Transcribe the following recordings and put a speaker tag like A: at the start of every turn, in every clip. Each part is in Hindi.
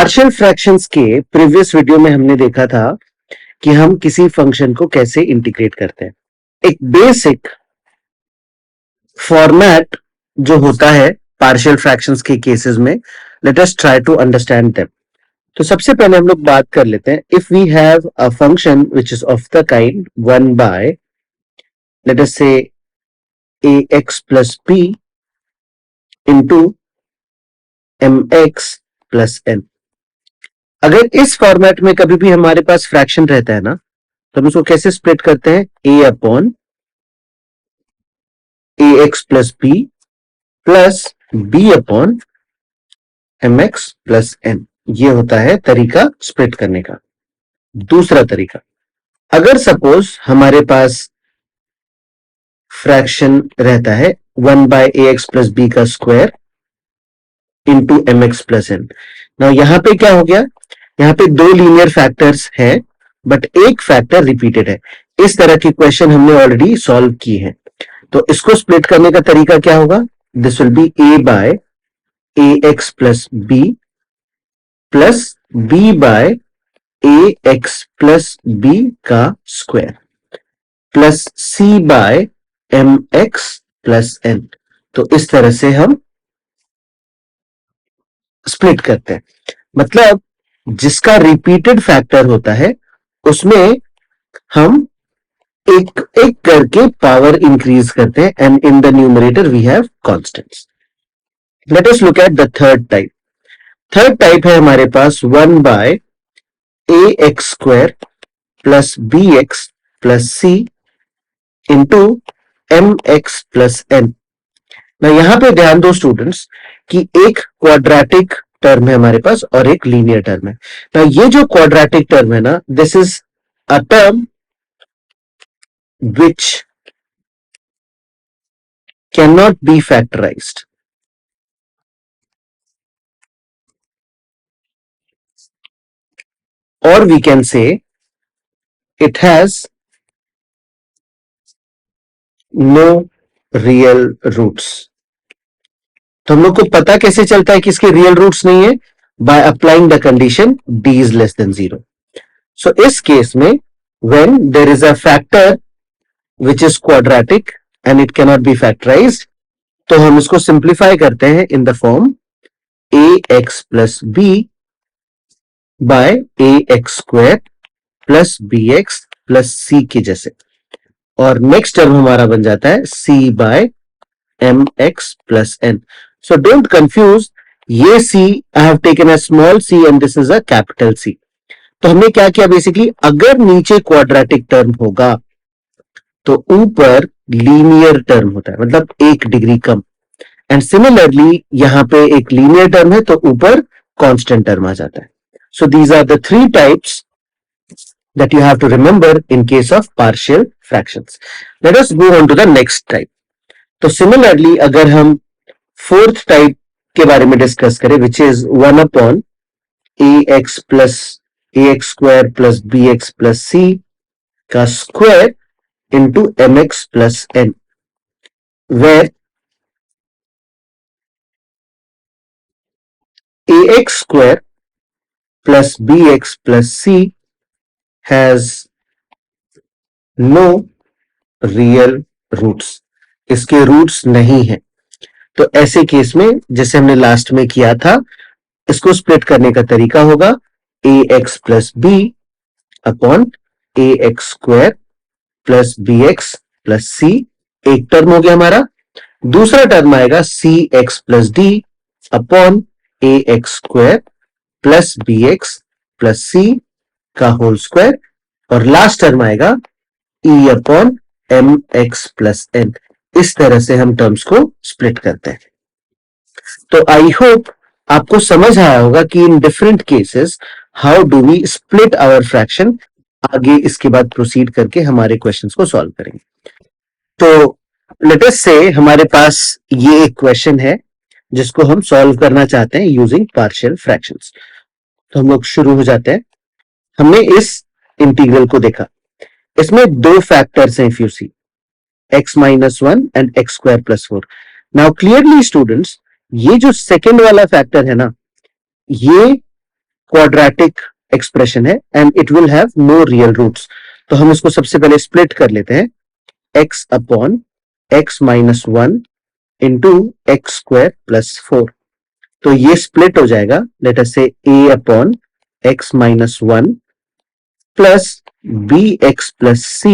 A: पार्शियल फ्रैक्शंस के प्रीवियस वीडियो में हमने देखा था कि हम किसी फंक्शन को कैसे इंटीग्रेट करते हैं। एक बेसिक फॉर्मेट जो होता है पार्शियल फ्रैक्शंस के केसेस में, let us try to understand them. तो सबसे पहले हम लोग बात कर लेते हैं, if we have a function which is of the kind 1 by let us say ax plus b into mx plus n। अगर इस फॉर्मेट में कभी भी हमारे पास फ्रैक्शन रहता है ना, तो हम उसको कैसे स्प्लिट करते हैं, a upon ax plus b plus b upon mx plus n। ये होता है तरीका स्प्लिट करने का। दूसरा तरीका, अगर सपोज हमारे पास फ्रैक्शन रहता है 1 बाय ax प्लस b का square into mx plus n। Now यहां पे क्या हो गया, यहां पे दो लीनियर फैक्टर्स है बट एक फैक्टर रिपीटेड है। इस तरह की क्वेश्चन हमने ऑलरेडी सॉल्व की है। तो इसको स्प्लिट करने का तरीका क्या होगा, this will be a by ax plus b plus b by ax plus b का square plus c by mx plus n। तो इस तरह से हम स्प्लिट करते हैं। मतलब जिसका रिपीटेड फैक्टर होता है उसमें हम एक एक करके पावर इंक्रीज करते हैं and in the numerator we have constants. Let us look at the third type. Third type है हमारे पास 1 by A X square plus B X plus C into M X plus N. यहां पे ध्यान दो स्टूडेंट्स कि एक क्वाड्रेटिक टर्म है हमारे पास और एक लीनियर टर्म है। ना ये जो क्वाड्रेटिक टर्म है ना, this is a term which cannot be factorized, or we can say it has no real roots। तो हम लोग को पता कैसे चलता है कि इसके रियल रूट्स नहीं है, by applying the condition d is less than 0। सो इस केस में when there is a factor which is quadratic and it cannot be factorized, तो हम इसको सिंप्लीफाई करते हैं in the form ax plus b by ax square plus bx plus c के जैसे। और नेक्स्ट टर्म हमारा बन जाता है c by mx plus n। So don't confuse, ये c I have taken a small c and this is a capital C। तो हमने क्या किया, बेसिकली अगर नीचे क्वाड्रेटिक टर्म होगा तो ऊपर लीनियर टर्म होता है, मतलब 1 डिग्री कम। एंड सिमिलरली यहां पे एक लीनियर टर्म है तो ऊपर कांस्टेंट टर्म आ जाता है। So these are the 3 types that you have to remember in case of partial fractions. Let us move on to the next type. तो similarly अगर हम फोर्थ टाइप के बारे में डिस्कस करें, which is 1 upon ax plus ax square plus bx plus c का square into mx plus n, where ax square plus bx plus c has no real roots। इसके रूट्स नहीं है। तो ऐसे केस में जैसे हमने लास्ट में किया था, इसको स्प्लिट करने का तरीका होगा ax plus b upon ax square plus bx plus c। एक टर्म हो गया हमारा। दूसरा टर्म आएगा cx plus d upon ax square plus bx plus c का होल स्क्वायर। और लास्ट टर्म आएगा e upon mx plus n। इस तरह से हम टर्म्स को स्प्लिट करते हैं। तो आई होप आपको समझ आया होगा कि in different cases how do we split our fraction. आगे इसके बाद प्रोसीड करके हमारे क्वेश्चंस को सॉल्व करेंगे। तो लेट अस से हमारे पास ये एक क्वेश्चन है जिसको हम सॉल्व करना चाहते हैं यूजिंग पार्शियल फ्रैक्शंस। तो हम लोग शुरू हो जाते हैं। हमने इस इंटीग्रल को देखा, इसमें दो फैक्टर्स हैं, if you see x minus 1 and x square plus 4। Now clearly students, ये जो सेकेंड वाला फैक्टर है ना, ये क्वाड्रेटिक एक्सप्रेशन है and it will have no real roots. तो हम इसको सबसे पहले स्प्लिट कर लेते हैं, x upon x minus 1 into x square plus 4। तो ये स्प्लिट हो जाएगा, लेट अस से a upon x minus 1 plus bx plus c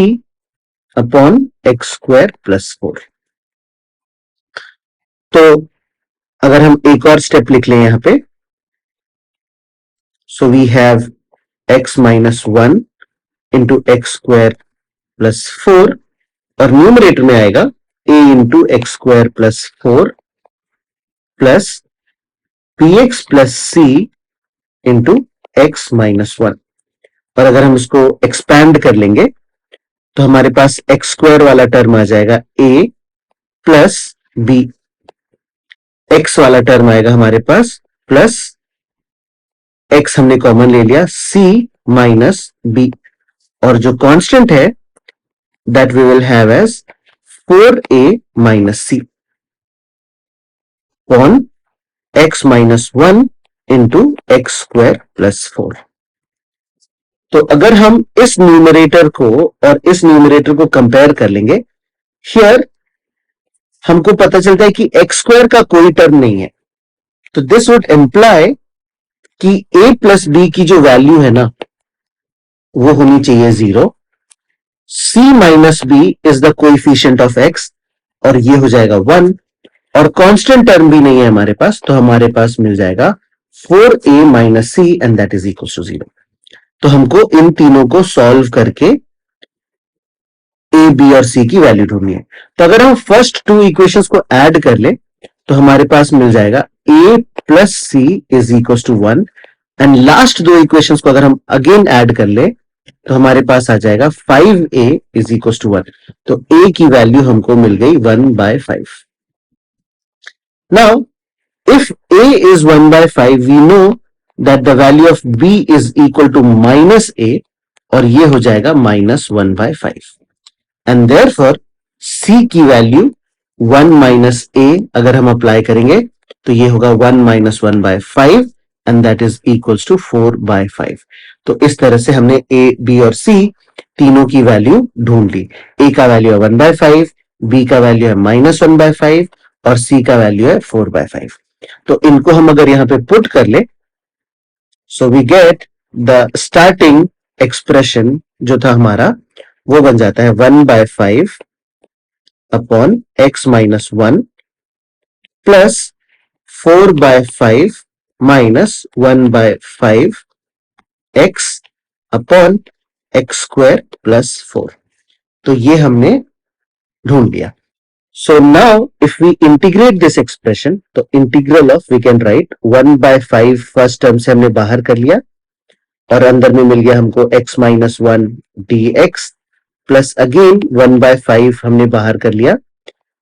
A: upon x square plus 4। तो अगर हम एक और स्टेप लिख लें यहां पे, so we have x minus 1 into x square plus 4 और न्यूमरेटर में आएगा a into x square plus 4 plus px plus c into x minus 1। और अगर हम इसको एक्सपैंड कर लेंगे तो हमारे पास एक्स स्क्वायर वाला टर्म आ जाएगा a प्लस b, x वाला टर्म आएगा हमारे पास प्लस x हमने कॉमन ले लिया c माइनस b, और जो कांस्टेंट है that we will have as 4a minus c upon x minus 1 into x square plus 4। तो अगर हम इस न्यूमरेटर को और इस न्यूमरेटर को कंपेयर कर लेंगे, हियर हमको पता चलता है कि एक्स स्क्वायर का कोई टर्म नहीं है, तो दिस वुड इंप्लाई कि a प्लस बी की जो वैल्यू है ना वो होनी चाहिए 0। c minus b is the coefficient of x और ये हो जाएगा 1, और कांस्टेंट टर्म भी नहीं है हमारे पास, तो हमारे पास मिल जाएगा 4a minus c and that is equal to 0। तो हमको इन तीनों को सॉल्व करके a, b और c की वैल्यू ढूंढनी है। तो अगर हम फर्स्ट टू इक्वेशंस को ऐड कर ले तो हमारे पास मिल जाएगा a plus c is equal to 1, and last दो इक्वेशंस को अगर हम अगेन ऐड कर ले तो हमारे पास आ जाएगा 5a इज इक्वल टू 1। तो a की वैल्यू हमको मिल गई 1/5। Now if a is 1/5, we know that the value of b is equal to minus a, और ये हो जाएगा -1/5, and therefore c की वैल्यू 1 minus a अगर हम अप्लाई करेंगे तो ये होगा 1 minus 1/5 and that is equals to 4/5। तो इस तरह से हमने a, b और c तीनों की वैल्यू ढूंढ ली। a का वैल्यू है 1/5, b का वैल्यू है -1/5 और c का वैल्यू है 4/5। तो इनको हम अगर यहां पे पुट कर ले, so we get the starting expression जो था हमारा वो बन जाता है 1/5 upon x minus 1 plus 4/5 minus 1/5 x upon x square plus 4। तो ये हमने ढूंढ लिया। So now if we integrate this expression, तो integral of we can write 1/5 first term से हमने बाहर कर लिया और अंदर में मिल गया हमको x minus 1 dx plus again 1/5 हमने बाहर कर लिया,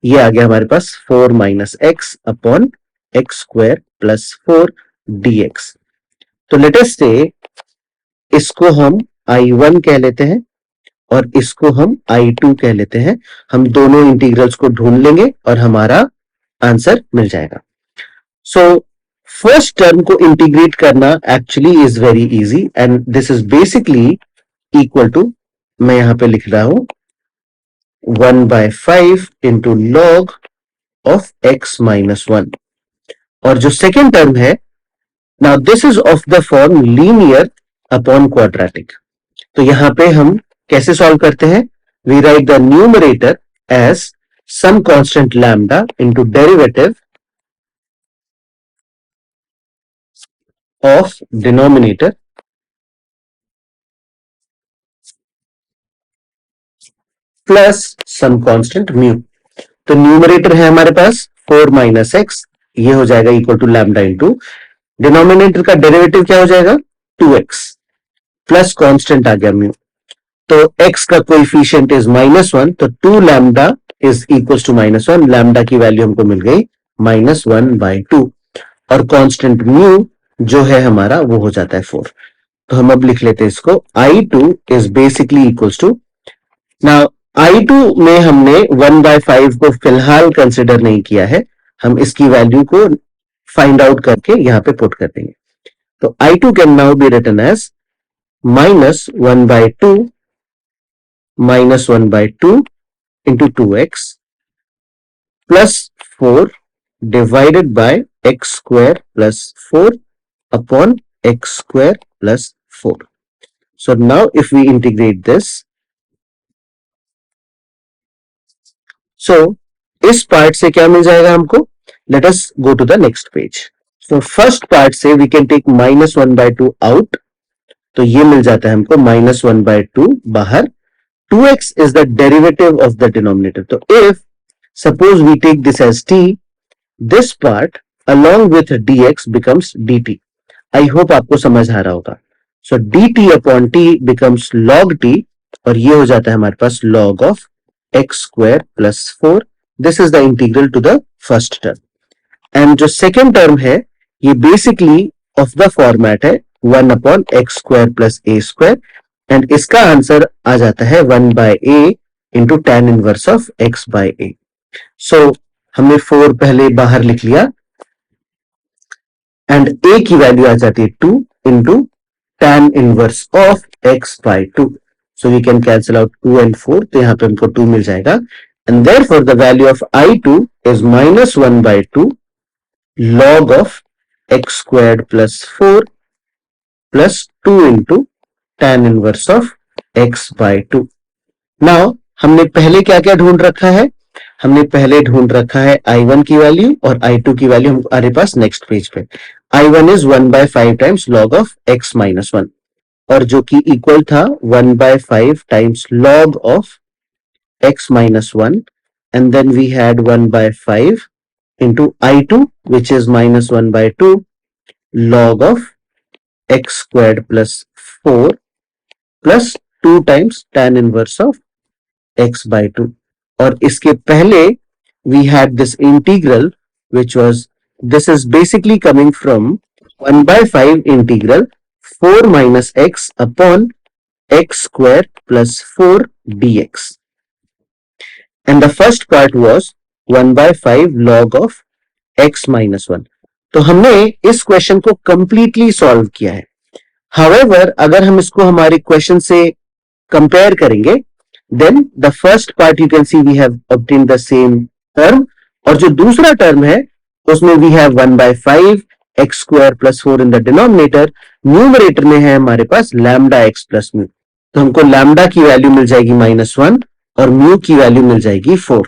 A: ये आ गया हमारे पास 4 minus x upon x square plus 4 dx। तो लेट अस से इसको हम I1 कह लेते हैं और इसको हम I2 कह लेते हैं। हम दोनों इंटीग्रल्स को ढूंढ लेंगे और हमारा आंसर मिल जाएगा। सो फर्स्ट टर्म को इंटीग्रेट करना actually is very easy and this is basically equal to, मैं यहां पे लिख रहा हूं 1/5 into log of x minus 1, और जो सेकेंड टर्म है now this is of the form linear upon quadratic. तो यहां पे हम कैसे सॉल्व करते हैं, we write the numerator as some constant lambda into derivative of denominator plus some constant mu. तो न्यूमरेटर है हमारे पास 4 माइनस एक्स, ये हो जाएगा equal to lambda into denominator का डेरिवेटिव क्या हो जाएगा 2x प्लस कांस्टेंट आ गया म्यू। तो x का कोएफिशिएंट इज -1, तो 2 lambda is equal to -1, lambda की वैल्यू हमको मिल गई -1/2, और कांस्टेंट म्यू जो है हमारा वो हो जाता है 4। तो हम अब लिख लेते हैं इसको I2 is basically equals to, now I2 में हमने 1/5 को फिलहाल कंसिडर नहीं किया है, हम इसकी वैल्यू को फाइंड आउट करके यहां पे पुट कर देंगे। तो I2 can now be written as minus 1 by 2 minus 1 by 2 into 2x plus 4 divided by x square plus 4 upon x square plus 4. So now if we integrate this, so इस पार्ट से क्या मिल जाएगा हमको? Let us go to the next page. So first part से we can take minus 1 by 2 out. तो ये मिल जाता है हमको minus 1 by 2 बाहर. 2x is the derivative of the denominator. तो if suppose we take this as t, this part along with dx becomes dt. I hope आपको समझ आ रहा होगा. So dt upon t becomes log t और ये हो जाता है हमारे पास log of x square plus 4. This is the integral to the first term. And जो second term है ये basically of the format है 1 upon x square plus a square and इसका आंसर आ जाता है 1 by a into tan inverse of x by a. So हमने 4 पहले बाहर लिख लिया and a की वैल्यू आ जाती है 2 into tan inverse of x by 2. So we can cancel out 2 and 4. तो यहाँ पे हमको 2 मिल जाएगा and therefore the value of I2 is minus 1 by 2 log of x squared plus 4 plus 2 into tan inverse of x by 2. Now हमने पहले क्या क्या ढूंढ रखा है? हमने पहले ढूंढ रखा है I1 की वैल्यू और I2 की वैल्यू हमारे पास नेक्स्ट पेज पे. I1 is 1 by 5 times log of x minus 1 और जो कि इक्वल था 1 by 5 times log of x minus 1 and then we had 1 by 5 into I2 which is minus 1 by 2 log of x squared plus 4 plus 2 times tan inverse of x by 2 और इसके पहले we had this integral which was this is basically coming from 1 by 5 integral 4 minus x upon x square plus 4 dx and the first part was 1 by 5 log of x minus 1. तो हमने इस क्वेश्चन को कंप्लीटली सॉल्व किया है. However, अगर हम इसको हमारे क्वेश्चन से कंपेयर करेंगे then the first part you can see we have obtained the same term और जो दूसरा टर्म है उसमें we have 1 by 5 x square plus 4 in the denominator. Numerator में है हमारे पास lambda x plus mu. तो हमको lambda की वैल्यू मिल जाएगी -1 और mu की वैल्यू मिल जाएगी 4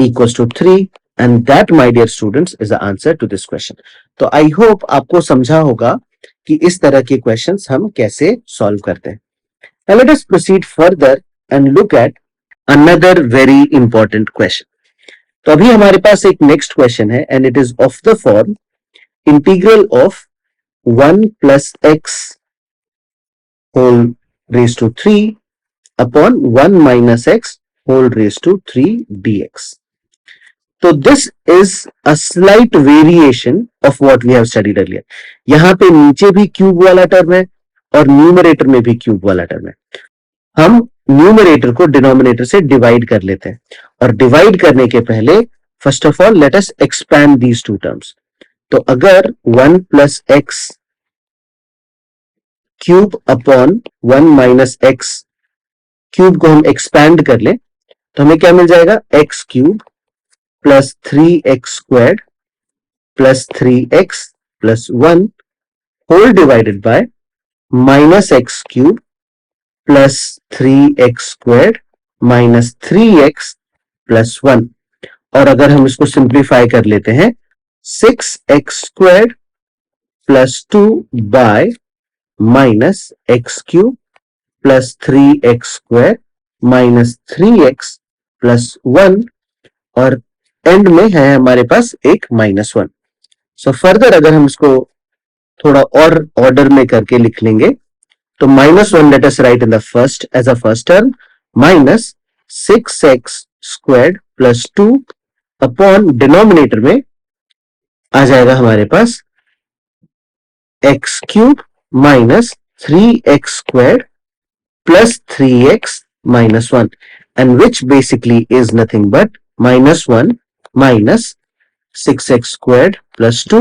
A: equals to 3 and that my dear students is the answer to this question. तो I hope आपको समझा होगा कि इस तरह के क्वेश्चंस हम कैसे सॉल्व करते हैं. Now let us proceed further and look at another very important question. तो अभी हमारे पास एक नेक्स्ट क्वेश्चन है and it is of the form integral of 1 plus x whole raised to 3 upon 1 minus x whole raised to 3 dx. तो this is a slight variation of what we have studied earlier. यहां पे नीचे भी क्यूब वाला टर्म है और न्यूमरेटर में भी क्यूब वाला टर्म है. हम न्यूमरेटर को डिनोमिनेटर से डिवाइड कर लेते हैं और डिवाइड करने के पहले first of all let us expand these two terms. तो अगर 1 plus x cube upon 1 minus x cube को हम एक्सपैंड कर ले तो हमें क्या मिल जाएगा? X cube plus 3x squared plus 3x plus 1 whole divided by minus x cube plus 3x squared minus 3x plus 1 और अगर हम इसको सिंप्लीफाई कर लेते हैं 6x squared plus 2 bye minus x cube plus 3x square minus 3x plus 1 और एंड में है हमारे पास एक -1. सो फर्दर अगर हम इसको थोड़ा और ऑर्डर में करके लिख लेंगे तो -1 let us write in the first as a first term minus 6x squared plus 2 upon denominator में आ जाएगा हमारे पास x cube minus 3x squared plus 3x minus 1 and which basically is nothing but -1 minus 6x squared plus 2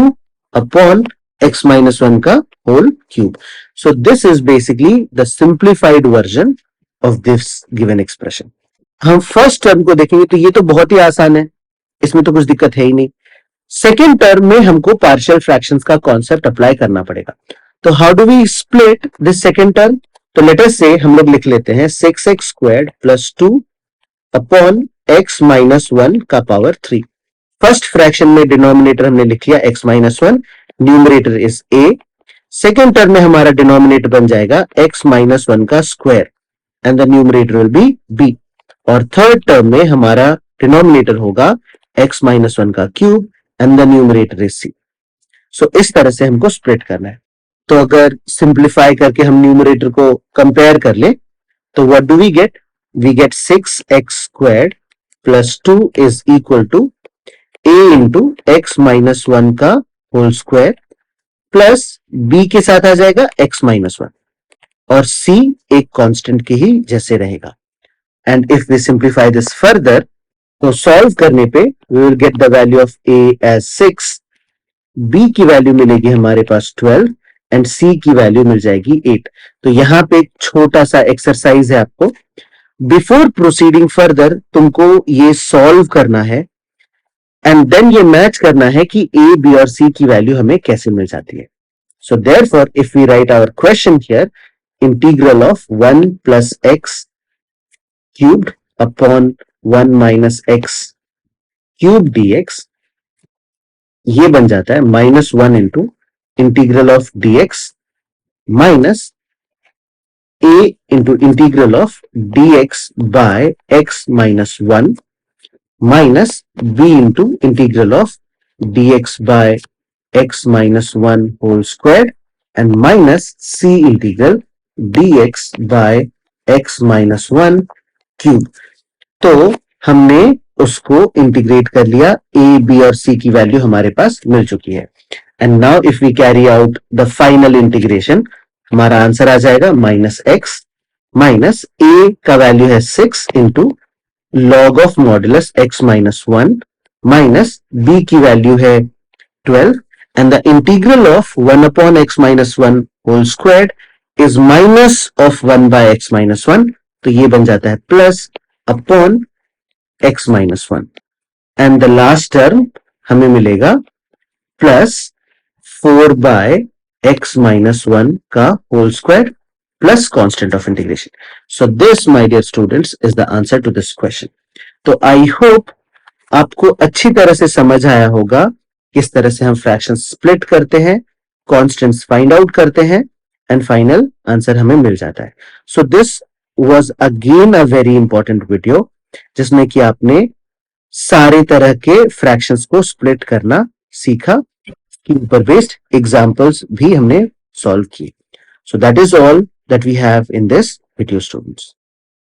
A: upon x minus 1 का whole cube. So this is basically the simplified version of this given expression. हम फर्स्ट टर्म को देखेंगे तो ये तो बहुत ही आसान है, इसमें तो कुछ दिक्कत है ही नहीं. सेकेंड टर्म में हमको पार्शियल फ्रैक्शंस का कॉन्सेप्ट अप्लाई करना पड़ेगा. तो how do we split this second term? तो लेट अस से हम लोग लिख लेते हैं 6x squared plus 2 upon x minus 1 का पावर 3. फर्स्ट फ्रैक्शन में डिनोमिनेटर हमने लिख लिया x minus 1, numerator is a. Second term में हमारा डिनोमिनेटर बन जाएगा x माइनस 1 का square and the numerator will be b. और थर्ड टर्म में हमारा डिनोमिनेटर होगा x माइनस 1 का cube and the numerator is c. सो इस तरह से हमको स्प्लिट करना है. तो अगर सिंप्लीफाई करके हम न्यूमरेटर को कंपेयर कर ले तो what do we get? We get 6x squared plus 2 is equal to a into x minus 1 का होल स्क्वायर प्लस b के साथ आ जाएगा x माइनस 1 और c एक कांस्टेंट की ही जैसे रहेगा. And if we simplify this further तो सॉल्व करने पे we will get the value of a as 6, b की वैल्यू मिलेगी हमारे पास 12 एंड c की वैल्यू मिल जाएगी 8. तो यहां पे एक छोटा सा एक्सरसाइज है आपको. बिफोर प्रोसीडिंग फर्दर तुमको ये सॉल्व करना है एंड देन ये मैच करना है कि a, b और c की वैल्यू हमें कैसे मिल जाती है. So therefore if we write our question here, integral of 1 plus x cubed upon 1 minus x cube dx, ये बन जाता है minus 1 into integral of dx minus a into integral of dx by x minus 1 minus b into integral of dx by x minus 1 whole square and minus c integral dx by x minus 1 cube. तो हमने उसको इंटीग्रेट कर लिया, a, b और c की वैल्यू हमारे पास मिल चुकी है. And now if we carry out the final integration, हमारा आंसर आ जाएगा माइनस x माइनस a का वैल्यू है 6 into log of modulus x minus 1 minus b की वैल्यू है 12 and the integral of 1 upon x minus 1 whole square is minus of 1 by x minus 1. तो ये बन जाता है plus upon x minus 1 and the last term हमें मिलेगा प्लस 4 बाय x माइनस 1 का whole square plus constant of integration. So this my dear students is the answer to this question. तो आई होप आपको अच्छी तरह से समझ आया होगा किस तरह से हम फ्रैक्शन स्प्लिट करते हैं, कांस्टेंट्स फाइंड आउट करते हैं एंड फाइनल आंसर हमें मिल जाता है. So this was again a very important video जिसमें कि आपने सारे तरह के फ्रैक्शंस को स्प्लिट करना सीखा, कि ऊपर बेस्ड एग्जांपल्स भी हमने सॉल्व किए. So that is all that we have in this video, students.